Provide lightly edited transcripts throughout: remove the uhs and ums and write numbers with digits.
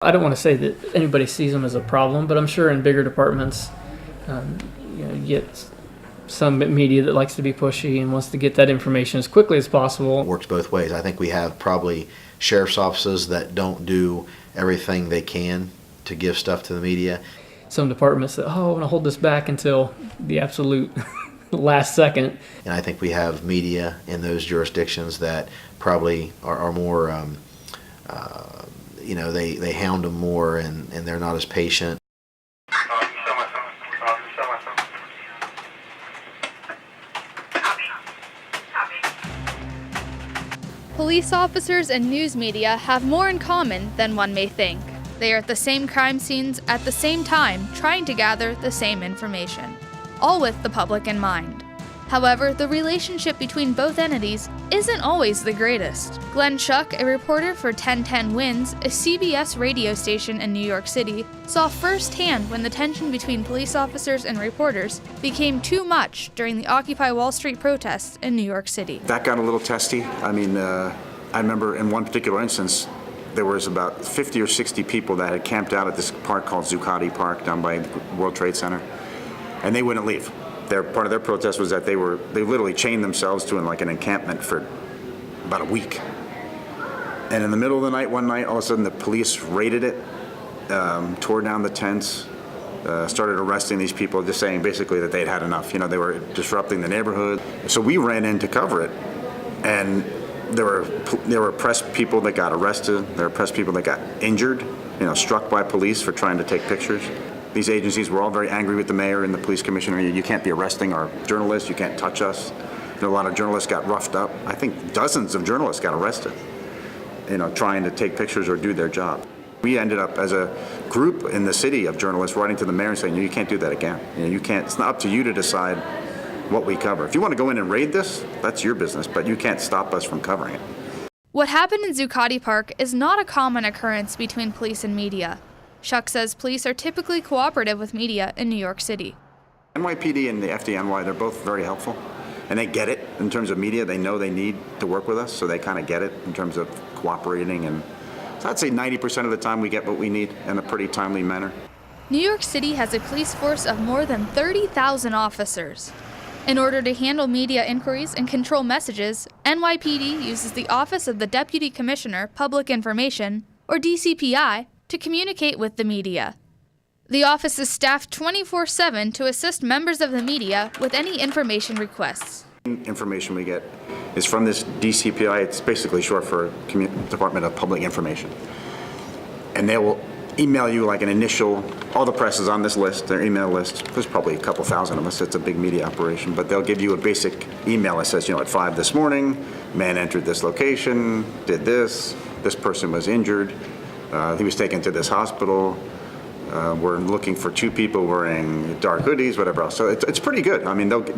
I don't want to say that anybody sees them as a problem, but I'm sure in bigger departments, you get some media that likes to be pushy and wants to get that information as quickly as possible. It works both ways. I think we have probably sheriff's offices that don't do everything they can to give stuff to the media. Some departments that, I want to hold this back until the absolute last second. And I think we have media in those jurisdictions that probably are more, they hound them more and they're not as patient. Police officers and news media have more in common than one may think. They are at the same crime scenes at the same time, trying to gather the same information, all with the public in mind. However, the relationship between both entities isn't always the greatest. Glenn Schuck, a reporter for 1010 Wins, a CBS radio station in New York City, saw firsthand when the tension between police officers and reporters became too much during the Occupy Wall Street protests in New York City. That got a little testy. I remember in one particular instance, there was about 50 or 60 people that had camped out at this park called Zuccotti Park down by the World Trade Center, and they wouldn't leave. Part of their protest was that they literally chained themselves to an encampment for about a week. And in the middle of the night, one night, all of a sudden the police raided it, tore down the tents, started arresting these people, just saying basically that they'd had enough. They were disrupting the neighborhood. So we ran in to cover it, and there were press people that got arrested. There were press people that got injured, struck by police for trying to take pictures. These agencies were all very angry with the mayor and the police commissioner. You can't be arresting our journalists. You can't touch us. A lot of journalists got roughed up. I think dozens of journalists got arrested, trying to take pictures or do their job. We ended up as a group in the city of journalists writing to the mayor and saying, you can't do that again. You can't. It's not up to you to decide what we cover. If you want to go in and raid this, that's your business, but you can't stop us from covering it. What happened in Zuccotti Park is not a common occurrence between police and media. Schuck says police are typically cooperative with media in New York City. NYPD and the FDNY, they're both very helpful, and they get it in terms of media. They know they need to work with us, so they kind of get it in terms of cooperating. And so I'd say 90% of the time we get what we need in a pretty timely manner. New York City has a police force of more than 30,000 officers. In order to handle media inquiries and control messages, NYPD uses the Office of the Deputy Commissioner, Public Information, or DCPI, to communicate with the media. The office is staffed 24/7 to assist members of the media with any information requests. Information we get is from this DCPI. It's basically short for Department of Public Information. And they will email you an initial, all the press is on this list, their email list. There's probably a couple thousand of us. It's a big media operation, but they'll give you a basic email that says, at 5 this morning, man entered this location, did this person was injured. He was taken to this hospital. We're looking for 2 people wearing dark hoodies, whatever else. So it's pretty good.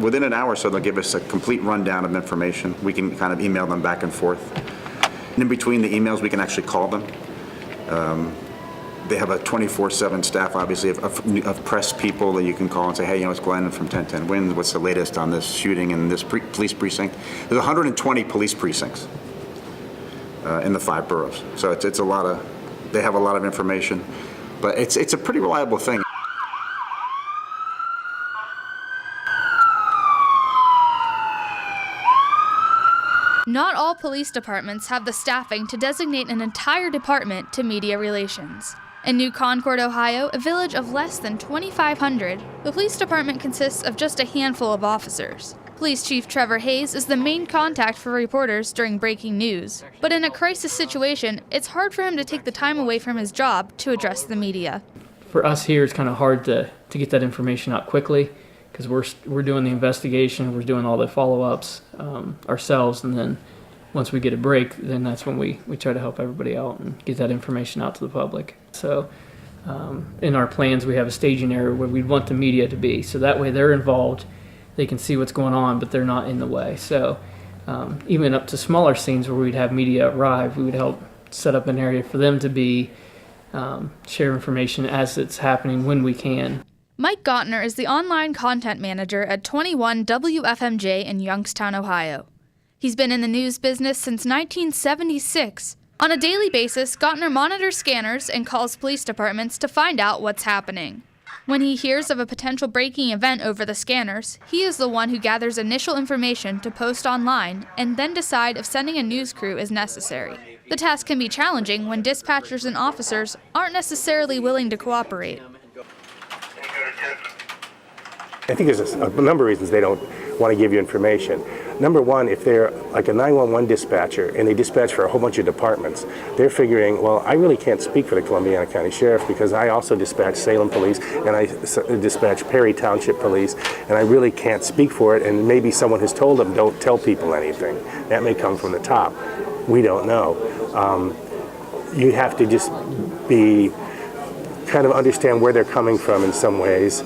Within an hour or so, they'll give us a complete rundown of information. We can kind of email them back and forth. And in between the emails, we can actually call them. They have a 24/7 staff, obviously, of press people that you can call and say, hey, it's Glenn from 1010 Wins. What's the latest on this shooting in this police precinct? There's 120 police precincts in the 5 boroughs. So it's a lot of. They have a lot of information, but it's a pretty reliable thing. Not all police departments have the staffing to designate an entire department to media relations. In New Concord, Ohio, a village of less than 2,500, the police department consists of just a handful of officers. Police Chief Trevor Hayes is the main contact for reporters during breaking news. But in a crisis situation, it's hard for him to take the time away from his job to address the media. For us here, it's kind of hard to get that information out quickly because we're doing the investigation, we're doing all the follow-ups ourselves, and then once we get a break, then that's when we try to help everybody out and get that information out to the public. So in our plans, we have a staging area where we'd want the media to be, so that way they're involved. They can see what's going on, but they're not in the way. So even up to smaller scenes where we'd have media arrive, we would help set up an area for them to be, share information as it's happening when we can. Mike Gottner is the online content manager at 21 WFMJ in Youngstown, Ohio. He's been in the news business since 1976, On a daily basis, Gautner monitors scanners and calls police departments to find out what's happening. When he hears of a potential breaking event over the scanners, he is the one who gathers initial information to post online and then decide if sending a news crew is necessary. The task can be challenging when dispatchers and officers aren't necessarily willing to cooperate. I think there's a number of reasons they don't want to give you information. Number one, if they're like a 911 dispatcher and they dispatch for a whole bunch of departments, they're figuring, well, I really can't speak for the Columbiana County Sheriff because I also dispatch Salem Police and I dispatch Perry Township Police, and I really can't speak for it, and maybe someone has told them don't tell people anything. That may come from the top. We don't know. You have to just be kind of understand where they're coming from in some ways.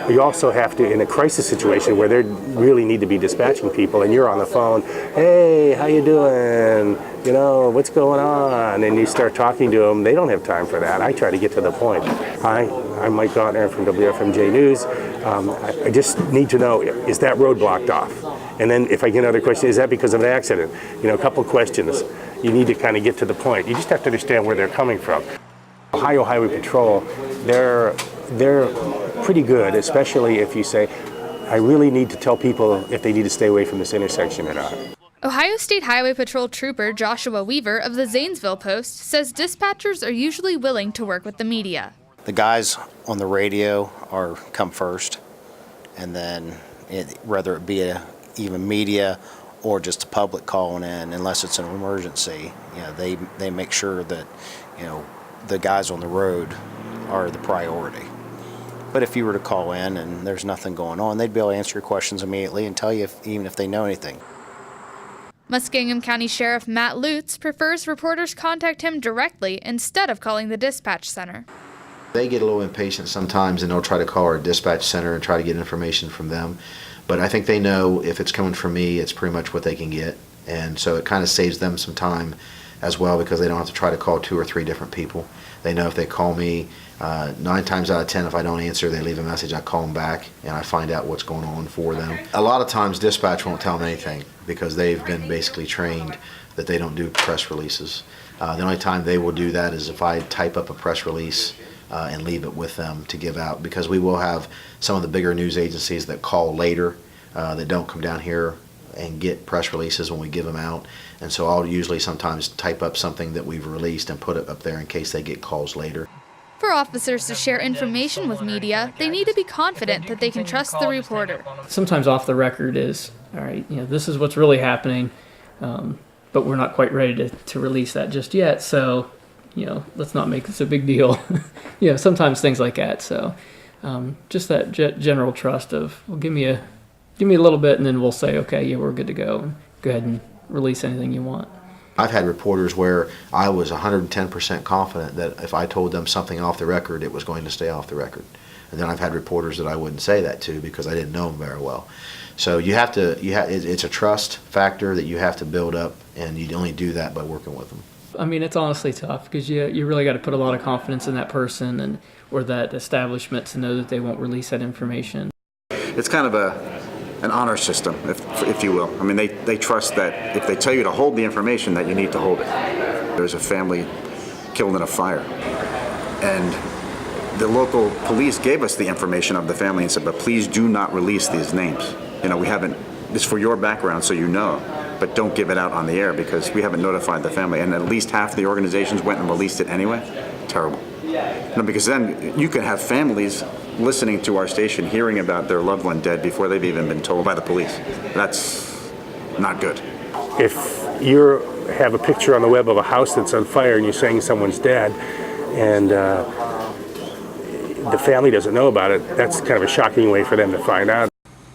You also have to, in a crisis situation where they really need to be dispatching people and you're on the phone, hey, how you doing? You know, what's going on? And you start talking to them. They don't have time for that. I try to get to the point. Hi, I'm Mike Gautner from WFMJ News. I just need to know, is that road blocked off? And then if I get another question, is that because of an accident? You know, a couple questions. You need to kind of get to the point. You just have to understand where they're coming from. Ohio Highway Patrol, they're pretty good, especially if you say, I really need to tell people if they need to stay away from this intersection or not. Ohio State Highway Patrol Trooper Joshua Weaver of the Zanesville Post says dispatchers are usually willing to work with the media. The guys on the radio come first, and then whether it be even media or just the public calling in, unless it's an emergency, you know, they make sure that, you know, the guys on the road are the priority. But if you were to call in and there's nothing going on, they'd be able to answer your questions immediately and tell you even if they know anything. Muskingum County Sheriff Matt Lutz prefers reporters contact him directly instead of calling the dispatch center. They get a little impatient sometimes and they'll try to call our dispatch center and try to get information from them. But I think they know if it's coming from me, it's pretty much what they can get. And so it kind of saves them some time as well because they don't have to try to call 2 or 3 different people. They know if they call me, 9 times out of 10, if I don't answer, they leave a message, I call them back, and I find out what's going on for them. A lot of times, dispatch won't tell them anything because they've been basically trained that they don't do press releases. The only time they will do that is if I type up a press release and leave it with them to give out, because we will have some of the bigger news agencies that call later that don't come down here and get press releases when we give them out. And so I'll usually sometimes type up something that we've released and put it up there in case they get calls later. For officers to share information with media, they need to be confident that they can trust the reporter. Sometimes off the record is, all right, you know, this is what's really happening, but we're not quite ready to release that just yet. So, you know, let's not make this a big deal. You know, sometimes things like that. So just that general trust of, well, give me a little bit and then we'll say, okay, yeah, we're good to go. Go ahead and release anything you want. I've had reporters where I was 110% confident that if I told them something off the record, it was going to stay off the record. And then I've had reporters that I wouldn't say that to because I didn't know them very well. So it's a trust factor that you have to build up, and you only do that by working with them. I mean, it's honestly tough because you really got to put a lot of confidence in that person or that establishment to know that they won't release that information. It's kind of an honor system, if you will. I mean, they trust that if they tell you to hold the information, that you need to hold it. There's a family killed in a fire, and the local police gave us the information of the family and said, but please do not release these names. You know, it's for your background so you know, but don't give it out on the air because we haven't notified the family. And at least half the organizations went and released it anyway. Terrible. No, because then you can have families listening to our station hearing about their loved one dead before they've even been told by the police. That's not good. If you have a picture on the web of a house that's on fire and you're saying someone's dead and the family doesn't know about it, that's kind of a shocking way for them to find out.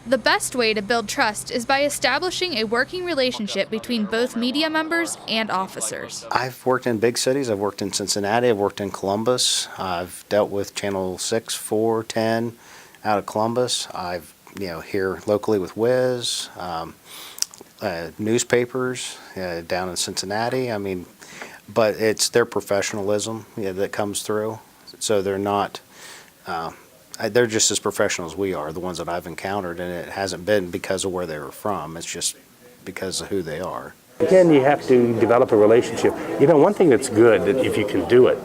The best way to build trust is by establishing a working relationship between both media members and officers. I've worked in big cities. I've worked in Cincinnati. I've worked in Columbus. I've dealt with Channel 6, 4, 10 out of Columbus. I've, here locally with Wiz, newspapers down in Cincinnati. I mean, but it's their professionalism that comes through. So they're not... they're just as professional as we are, the ones that I've encountered, and it hasn't been because of where they were from. It's just because of who they are. Again, you have to develop a relationship. You know, one thing that's good, that if you can do it,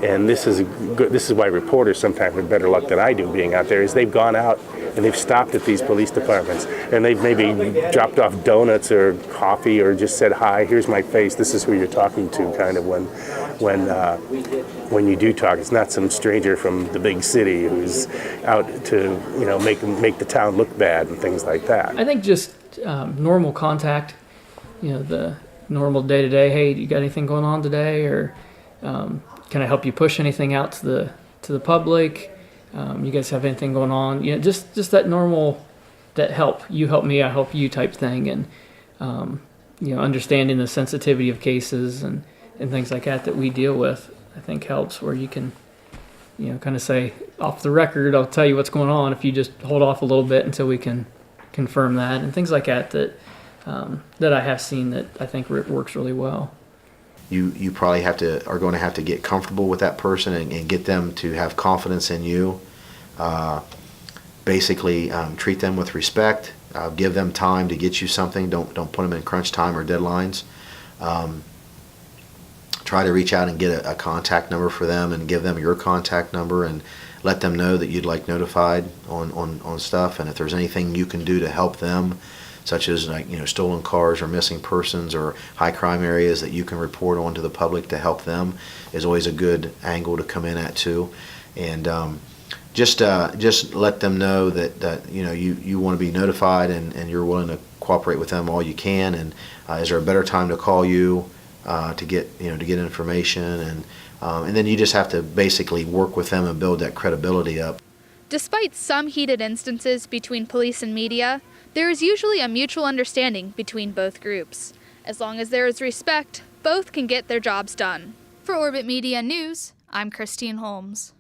and this is why reporters sometimes have better luck than I do being out there, is they've gone out and they've stopped at these police departments and they've maybe dropped off donuts or coffee or just said, hi, here's my face, this is who you're talking to, kind of when you do talk. It's not some stranger from the big city who's out to, you know, make the town look bad and things like that. I think just normal contact, you know, the normal day-to-day, hey, you got anything going on today? Or can I help you push anything out to the public? You guys have anything going on? You know, just that normal, that help. You help me, I help you type thing. And, you know, understanding the sensitivity of cases and things like that we deal with, I think helps, where you can, you know, kind of say, off the record, I'll tell you what's going on if you just hold off a little bit until we can confirm that, and things like that that I have seen that I think works really well. You probably are going to have to get comfortable with that person and get them to have confidence in you. Basically, treat them with respect. Give them time to get you something. Don't put them in crunch time or deadlines. Try to reach out and get a contact number for them and give them your contact number and let them know that you'd like notified on stuff. And if there's anything you can do to help them, such as, like, you know, stolen cars or missing persons or high crime areas that you can report on to the public to help them, is always a good angle to come in at too. And just let them know that you know, you want to be notified and you're willing to cooperate with them all you can. And is there a better time to call you to get information? And then you just have to basically work with them and build that credibility up. Despite some heated instances between police and media, there is usually a mutual understanding between both groups. As long as there is respect, both can get their jobs done. For Orbit Media News, I'm Christine Holmes.